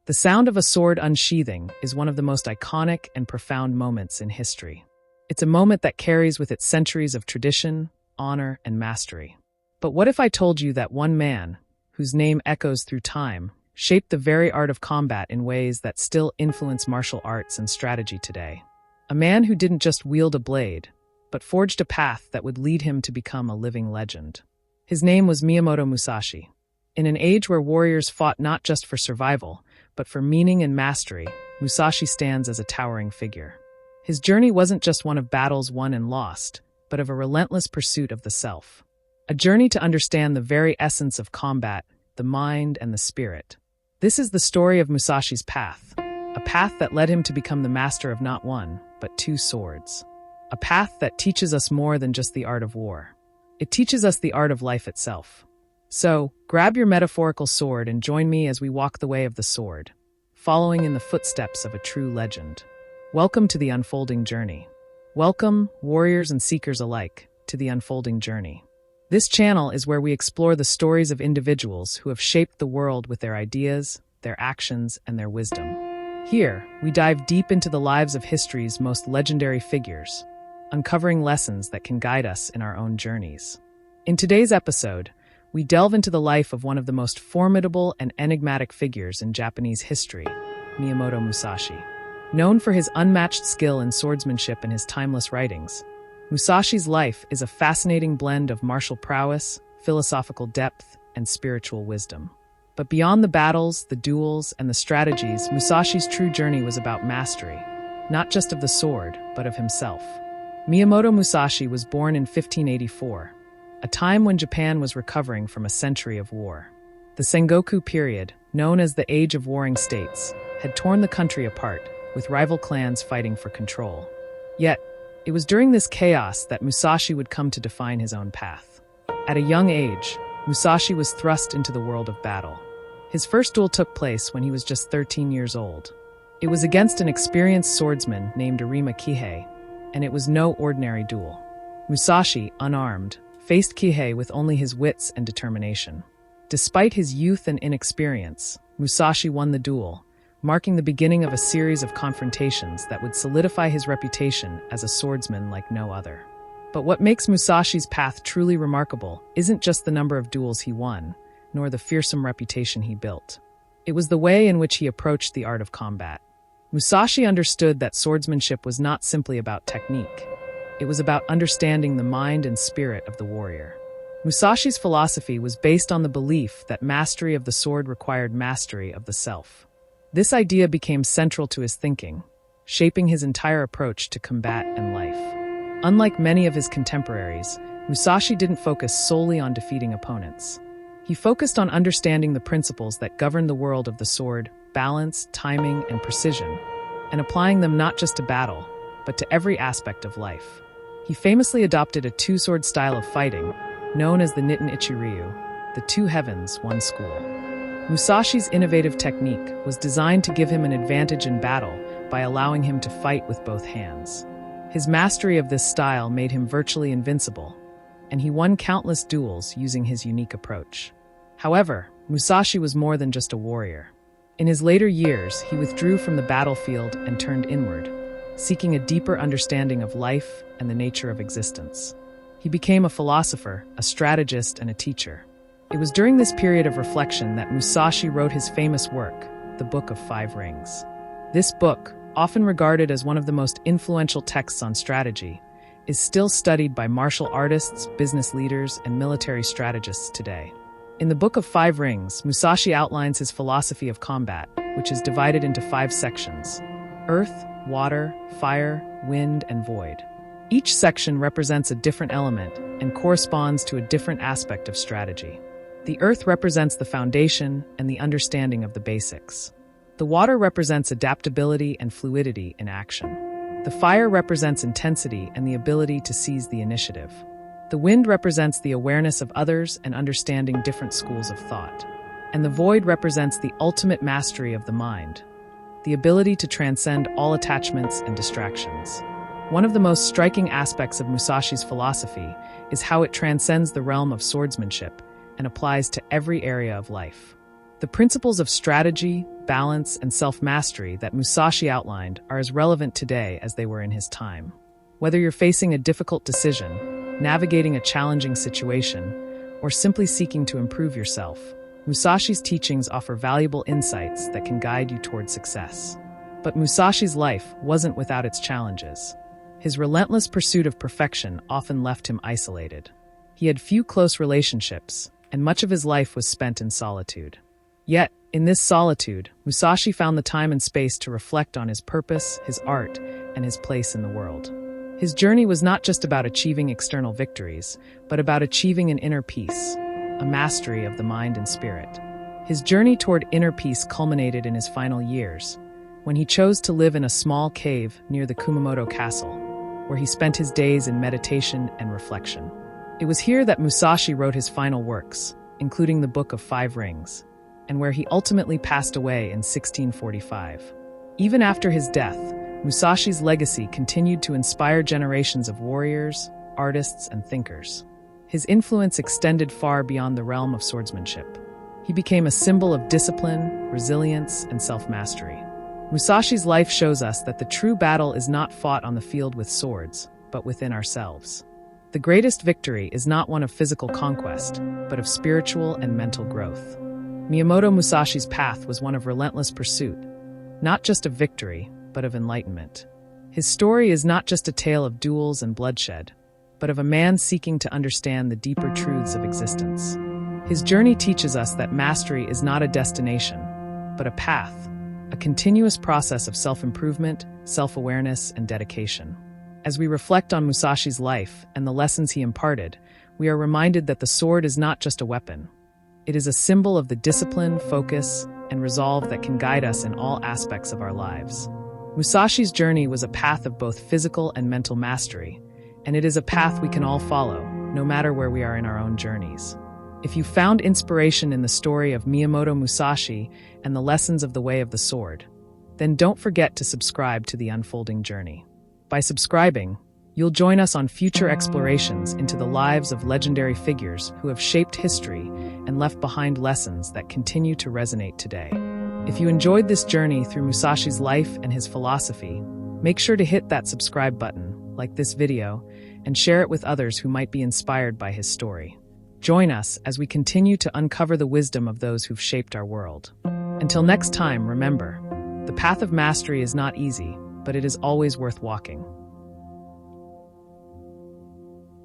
The sound of a sword unsheathing is one of the most iconic and profound moments in history. It's a moment that carries with it centuries of tradition, honor, and mastery. But what if I told you that one man, whose name echoes through time, shaped the very art of combat in ways that still influence martial arts and strategy today? A man who didn't just wield a blade, but forged a path that would lead him to become a living legend. His name was Miyamoto Musashi. In an age where warriors fought not just for survival, but for meaning and mastery, Musashi stands as a towering figure. His journey wasn't just one of battles won and lost, but of a relentless pursuit of the self. A journey to understand the very essence of combat, the mind and the spirit. This is the story of Musashi's path, a path that led him to become the master of not one, but two swords. A path that teaches us more than just the art of war. It teaches us the art of life itself. So, grab your metaphorical sword and join me as we walk the way of the sword, following in the footsteps of a true legend. Welcome to the unfolding journey. Welcome, warriors and seekers alike, to the unfolding journey. This channel is where we explore the stories of individuals who have shaped the world with their ideas, their actions, and their wisdom. Here, we dive deep into the lives of history's most legendary figures, uncovering lessons that can guide us in our own journeys. In today's episode, we delve into the life of one of the most formidable and enigmatic figures in Japanese history, Miyamoto Musashi. Known for his unmatched skill in swordsmanship and his timeless writings, Musashi's life is a fascinating blend of martial prowess, philosophical depth, and spiritual wisdom. But beyond the battles, the duels, and the strategies, Musashi's true journey was about mastery, not just of the sword, but of himself. Miyamoto Musashi was born in 1584, a time when Japan was recovering from a century of war. The Sengoku period, known as the Age of Warring States, had torn the country apart, with rival clans fighting for control. Yet, it was during this chaos that Musashi would come to define his own path. At a young age, Musashi was thrust into the world of battle. His first duel took place when he was just 13 years old. It was against an experienced swordsman named Arima Kihei, and it was no ordinary duel. Musashi, unarmed, faced Kihei with only his wits and determination. Despite his youth and inexperience, Musashi won the duel, marking the beginning of a series of confrontations that would solidify his reputation as a swordsman like no other. But what makes Musashi's path truly remarkable isn't just the number of duels he won, nor the fearsome reputation he built. It was the way in which he approached the art of combat. Musashi understood that swordsmanship was not simply about technique. It was about understanding the mind and spirit of the warrior. Musashi's philosophy was based on the belief that mastery of the sword required mastery of the self. This idea became central to his thinking, shaping his entire approach to combat and life. Unlike many of his contemporaries, Musashi didn't focus solely on defeating opponents. He focused on understanding the principles that govern the world of the sword, balance, timing, and precision, and applying them not just to battle, but to every aspect of life. He famously adopted a two-sword style of fighting, known as the Nitten Ichiryu, the two heavens, one school. Musashi's innovative technique was designed to give him an advantage in battle by allowing him to fight with both hands. His mastery of this style made him virtually invincible, and he won countless duels using his unique approach. However, Musashi was more than just a warrior. In his later years, he withdrew from the battlefield and turned inward, seeking a deeper understanding of life and the nature of existence. He became a philosopher, a strategist, and a teacher. It was during this period of reflection that Musashi wrote his famous work, the Book of Five Rings. This book, often regarded as one of the most influential texts on strategy, is still studied by martial artists, business leaders, and military strategists today. In the Book of Five Rings, Musashi outlines his philosophy of combat, which is divided into 5 sections: earth, water, fire, wind, and void. Each section represents a different element and corresponds to a different aspect of strategy. The earth represents the foundation and the understanding of the basics. The water represents adaptability and fluidity in action. The fire represents intensity and the ability to seize the initiative. The wind represents the awareness of others and understanding different schools of thought. And the void represents the ultimate mastery of the mind, the ability to transcend all attachments and distractions. One of the most striking aspects of Musashi's philosophy is how it transcends the realm of swordsmanship and applies to every area of life. The principles of strategy, balance, and self-mastery that Musashi outlined are as relevant today as they were in his time. Whether you're facing a difficult decision, navigating a challenging situation, or simply seeking to improve yourself, Musashi's teachings offer valuable insights that can guide you toward success. But Musashi's life wasn't without its challenges. His relentless pursuit of perfection often left him isolated. He had few close relationships, and much of his life was spent in solitude. Yet, in this solitude, Musashi found the time and space to reflect on his purpose, his art, and his place in the world. His journey was not just about achieving external victories, but about achieving an inner peace, a mastery of the mind and spirit. His journey toward inner peace culminated in his final years, when he chose to live in a small cave near the Kumamoto castle, where he spent his days in meditation and reflection. It was here that Musashi wrote his final works, including the Book of Five Rings, and where he ultimately passed away in 1645. Even after his death, Musashi's legacy continued to inspire generations of warriors, artists, and thinkers. His influence extended far beyond the realm of swordsmanship. He became a symbol of discipline, resilience, and self-mastery. Musashi's life shows us that the true battle is not fought on the field with swords, but within ourselves. The greatest victory is not one of physical conquest, but of spiritual and mental growth. Miyamoto Musashi's path was one of relentless pursuit, not just of victory, but of enlightenment. His story is not just a tale of duels and bloodshed, but of a man seeking to understand the deeper truths of existence. His journey teaches us that mastery is not a destination, but a path, a continuous process of self-improvement, self-awareness, and dedication. As we reflect on Musashi's life and the lessons he imparted, we are reminded that the sword is not just a weapon. It is a symbol of the discipline, focus, and resolve that can guide us in all aspects of our lives. Musashi's journey was a path of both physical and mental mastery, and it is a path we can all follow, no matter where we are in our own journeys. If you found inspiration in the story of Miyamoto Musashi and the lessons of the way of the sword, then don't forget to subscribe to The Unfolding Journey. By subscribing, you'll join us on future explorations into the lives of legendary figures who have shaped history and left behind lessons that continue to resonate today. If you enjoyed this journey through Musashi's life and his philosophy, make sure to hit that subscribe button, like this video, and share it with others who might be inspired by his story. Join us as we continue to uncover the wisdom of those who've shaped our world. Until next time, remember, the path of mastery is not easy, but it is always worth walking.